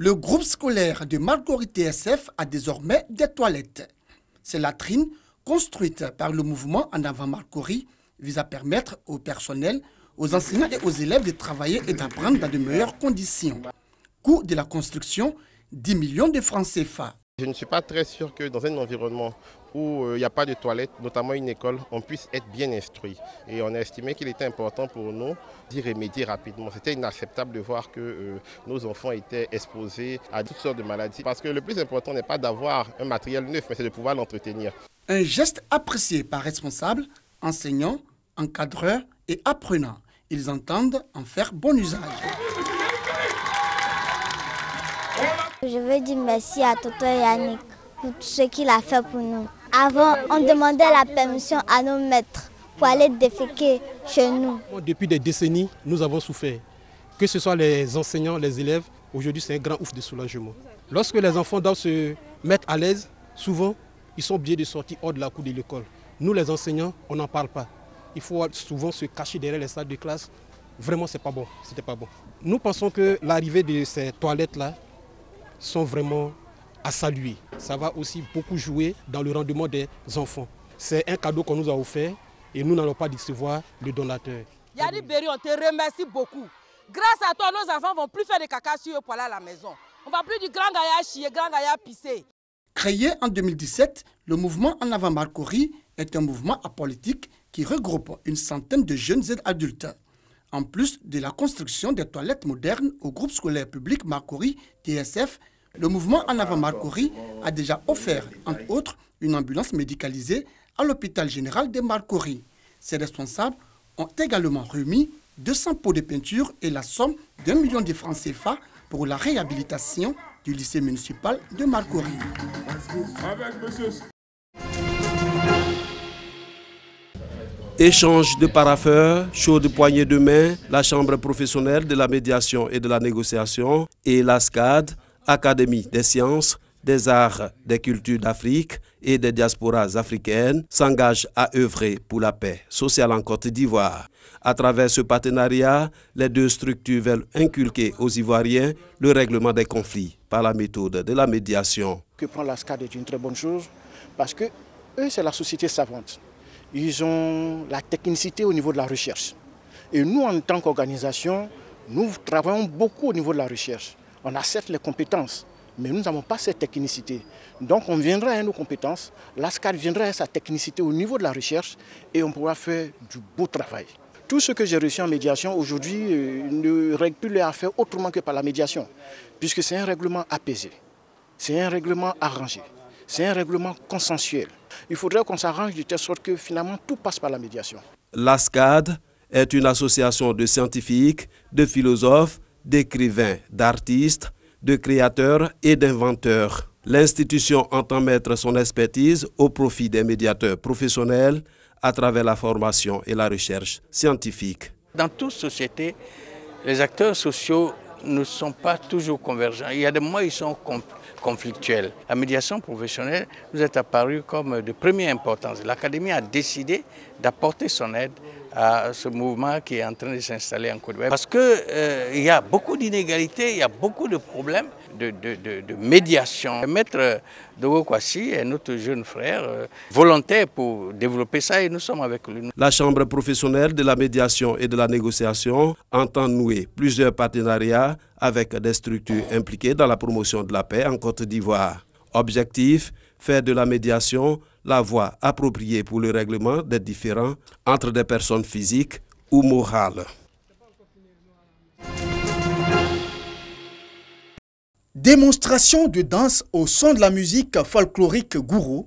Le groupe scolaire de Marcory TSF a désormais des toilettes. Ces latrines, construites par le mouvement En avant Marcory, visent à permettre au personnel, aux enseignants et aux élèves de travailler et d'apprendre dans de meilleures conditions. Coût de la construction, 10 millions de francs CFA. Je ne suis pas très sûr que dans un environnement où il n'y a pas de toilettes, notamment une école, on puisse être bien instruit. Et on a estimé qu'il était important pour nous d'y remédier rapidement. C'était inacceptable de voir que nos enfants étaient exposés à toutes sortes de maladies. Parce que le plus important n'est pas d'avoir un matériel neuf, mais c'est de pouvoir l'entretenir. Un geste apprécié par responsables, enseignants, encadreurs et apprenants. Ils entendent en faire bon usage. Je veux dire merci à Toto Yannick pour tout ce qu'il a fait pour nous. Avant, on demandait la permission à nos maîtres pour aller déféquer chez nous. Depuis des décennies, nous avons souffert. Que ce soit les enseignants, les élèves, aujourd'hui c'est un grand ouf de soulagement. Lorsque les enfants doivent se mettre à l'aise, souvent, ils sont obligés de sortir hors de la cour de l'école. Nous les enseignants, on n'en parle pas. Il faut souvent se cacher derrière les salles de classe. Vraiment, c'est pas bon. C'était pas bon. Nous pensons que l'arrivée de ces toilettes-là sont vraiment à saluer. Ça va aussi beaucoup jouer dans le rendement des enfants. C'est un cadeau qu'on nous a offert et nous n'allons pas décevoir le donateur. Yannick Berry, on te remercie beaucoup. Grâce à toi, nos enfants ne vont plus faire de caca sur eux pour aller à la maison. On ne va plus du grand gaillard chier, grand gaillard pisser. Créé en 2017, le mouvement En avant Marcory est un mouvement apolitique qui regroupe une centaine de jeunes et adultes. En plus de la construction des toilettes modernes au groupe scolaire public Marcory TSF, le mouvement En avant Marcory a déjà offert, entre autres, une ambulance médicalisée à l'hôpital général de Marcory. Ses responsables ont également remis 200 pots de peinture et la somme d'1 million de francs CFA pour la réhabilitation du lycée municipal de Marcory. Échange de parapheurs, chaude poignée de main, la Chambre professionnelle de la médiation et de la négociation et l'ASCAD, Académie des sciences, des arts, des cultures d'Afrique et des diasporas africaines, s'engagent à œuvrer pour la paix sociale en Côte d'Ivoire. À travers ce partenariat, les deux structures veulent inculquer aux Ivoiriens le règlement des conflits par la méthode de la médiation. Que prend l'ASCAD est une très bonne chose parce que eux, c'est la société savante. Ils ont la technicité au niveau de la recherche. Et nous, en tant qu'organisation, nous travaillons beaucoup au niveau de la recherche. On a certes les compétences, mais nous n'avons pas cette technicité. Donc on viendra à nos compétences, l'ASCAD viendra à sa technicité au niveau de la recherche et on pourra faire du beau travail. Tout ce que j'ai reçu en médiation aujourd'hui ne règle plus les affaires autrement que par la médiation, puisque c'est un règlement apaisé, c'est un règlement arrangé, c'est un règlement consensuel. Il faudrait qu'on s'arrange de telle sorte que finalement tout passe par la médiation. L'ASCAD est une association de scientifiques, de philosophes, d'écrivains, d'artistes, de créateurs et d'inventeurs. L'institution entend mettre son expertise au profit des médiateurs professionnels à travers la formation et la recherche scientifique. Dans toute société, les acteurs sociaux ne sont pas toujours convergents. Il y a des moments où ils sont conflictuels. La médiation professionnelle nous est apparue comme de première importance. L'Académie a décidé d'apporter son aide à ce mouvement qui est en train de s'installer en Côte d'Ivoire. Parce qu'il y a beaucoup d'inégalités, il y a beaucoup de problèmes de médiation. Maître Dogo Kwasi est notre jeune frère, volontaire pour développer ça et nous sommes avec lui. La Chambre professionnelle de la médiation et de la négociation entend nouer plusieurs partenariats avec des structures impliquées dans la promotion de la paix en Côte d'Ivoire. Objectif, faire de la médiation la voie appropriée pour le règlement des différends entre des personnes physiques ou morales. Démonstration de danse au son de la musique folklorique gourou.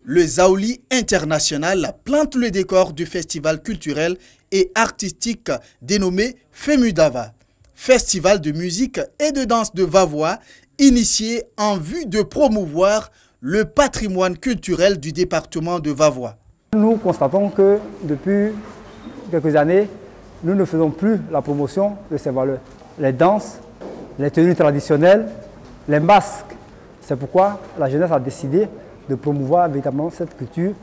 Le Zaouli International plante le décor du festival culturel et artistique dénommé Femudava, festival de musique et de danse de Vavois, initié en vue de promouvoir le patrimoine culturel du département de Vavois. Nous constatons que depuis quelques années, nous ne faisons plus la promotion de ces valeurs. Les danses, les tenues traditionnelles, les masques. C'est pourquoi la jeunesse a décidé de promouvoir véritablement cette culture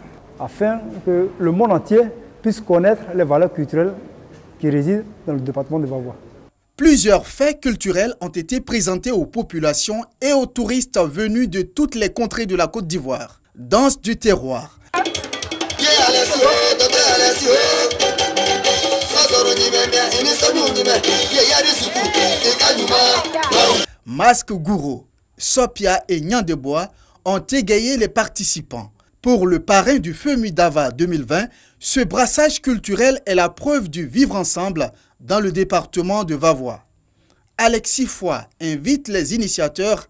afin que le monde entier puisse connaître les valeurs culturelles qui résident dans le département de Vavois. Plusieurs faits culturels ont été présentés aux populations et aux touristes venus de toutes les contrées de la Côte d'Ivoire. Danse du terroir. Masque Gouro, Sopia et Nyandebois ont égayé les participants. Pour le parrain du Feu Midava 2020, ce brassage culturel est la preuve du vivre ensemble dans le département de Vavois. Alexis Foy invite les initiateurs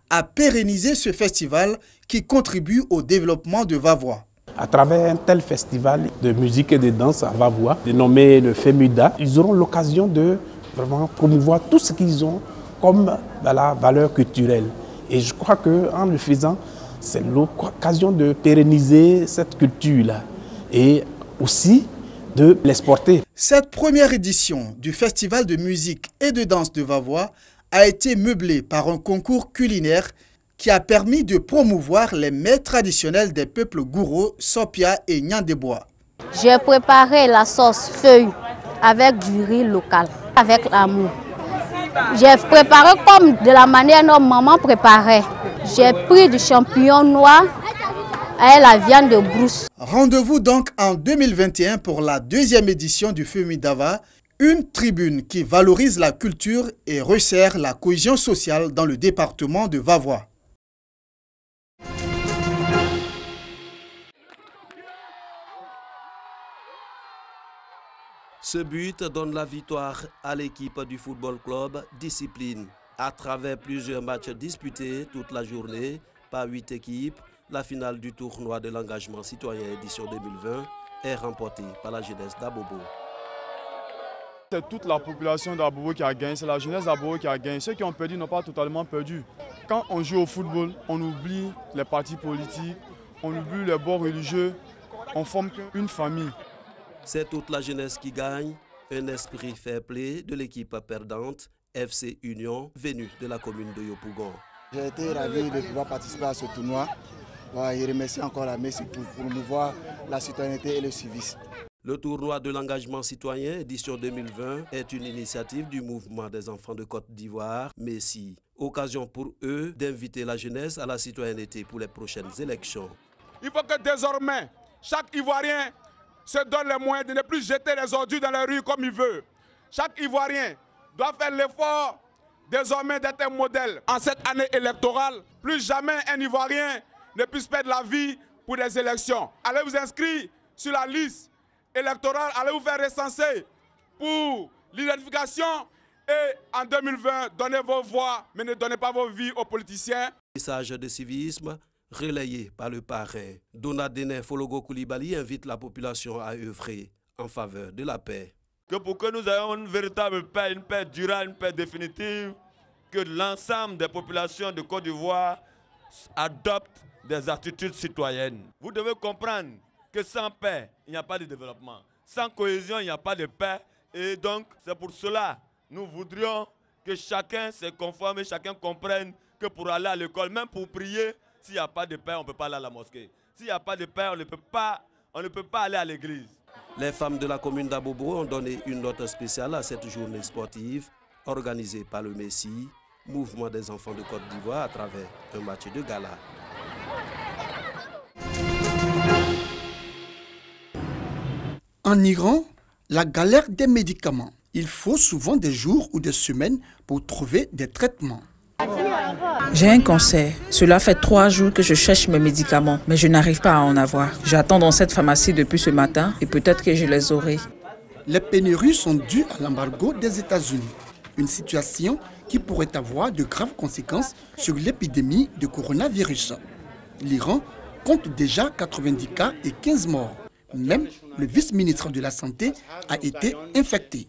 à pérenniser ce festival qui contribue au développement de Vavois. À travers un tel festival de musique et de danse à Vavois, dénommé le FEMUDA, ils auront l'occasion de vraiment promouvoir tout ce qu'ils ont comme la valeur culturelle. Et je crois qu'en le faisant, c'est l'occasion de pérenniser cette culture-là et aussi de l'exporter. Cette première édition du Festival de musique et de danse de Vavois a été meublée par un concours culinaire qui a permis de promouvoir les mets traditionnels des peuples Gouro, Sopia et Nyandebois. J'ai préparé la sauce feuille avec du riz local, avec l'amour. J'ai préparé comme de la manière dont maman préparait. J'ai pris du champignon noir et la viande de brousse. Rendez-vous donc en 2021 pour la deuxième édition du Feu Midava, une tribune qui valorise la culture et resserre la cohésion sociale dans le département de Vavois. Ce but donne la victoire à l'équipe du Football Club Discipline. À travers plusieurs matchs disputés toute la journée par 8 équipes, la finale du tournoi de l'engagement citoyen édition 2020 est remportée par la jeunesse d'Abobo. C'est toute la population d'Abobo qui a gagné, c'est la jeunesse d'Abobo qui a gagné. Ceux qui ont perdu n'ont pas totalement perdu. Quand on joue au football, on oublie les partis politiques, on oublie les bords religieux, on forme une famille. C'est toute la jeunesse qui gagne, un esprit fair play de l'équipe perdante FC Union venue de la commune de Yopougon. J'ai été ravi de pouvoir participer à ce tournoi. Je remercie encore la Messie pour promouvoir la citoyenneté et le civisme. Le tournoi de l'engagement citoyen édition 2020 est une initiative du mouvement des enfants de Côte d'Ivoire, Messi. Occasion pour eux d'inviter la jeunesse à la citoyenneté pour les prochaines élections. Il faut que désormais, chaque Ivoirien se donne les moyens de ne plus jeter les ordures dans les rues comme il veut. Chaque Ivoirien doit faire l'effort désormais d'être un modèle. En cette année électorale, plus jamais un Ivoirien ne puisse perdre la vie pour les élections. Allez vous inscrire sur la liste électorale, allez vous faire recenser pour l'identification et en 2020, donnez vos voix, mais ne donnez pas vos vies aux politiciens. Message de civisme relayé par le parrain. Donadene Fologo Koulibaly invite la population à œuvrer en faveur de la paix. Que pour que nous ayons une véritable paix, une paix durable, une paix définitive, que l'ensemble des populations de Côte d'Ivoire adoptent des attitudes citoyennes. Vous devez comprendre que sans paix, il n'y a pas de développement. Sans cohésion, il n'y a pas de paix. Et donc, c'est pour cela que nous voudrions que chacun se conforme et chacun comprenne que pour aller à l'école, même pour prier, s'il n'y a pas de paix, on ne peut pas aller à la mosquée. S'il n'y a pas de paix, on ne peut pas aller à l'église. Les femmes de la commune d'Abobo ont donné une note spéciale à cette journée sportive organisée par le Messi, mouvement des enfants de Côte d'Ivoire à travers un match de gala. En Iran, la galère des médicaments. Il faut souvent des jours ou des semaines pour trouver des traitements. J'ai un cancer. Cela fait 3 jours que je cherche mes médicaments, mais je n'arrive pas à en avoir. J'attends dans cette pharmacie depuis ce matin et peut-être que je les aurai. Les pénuries sont dues à l'embargo des États-Unis. Une situation qui pourrait avoir de graves conséquences sur l'épidémie de coronavirus. L'Iran compte déjà 90 cas et 15 morts. Même le vice-ministre de la Santé a été infecté.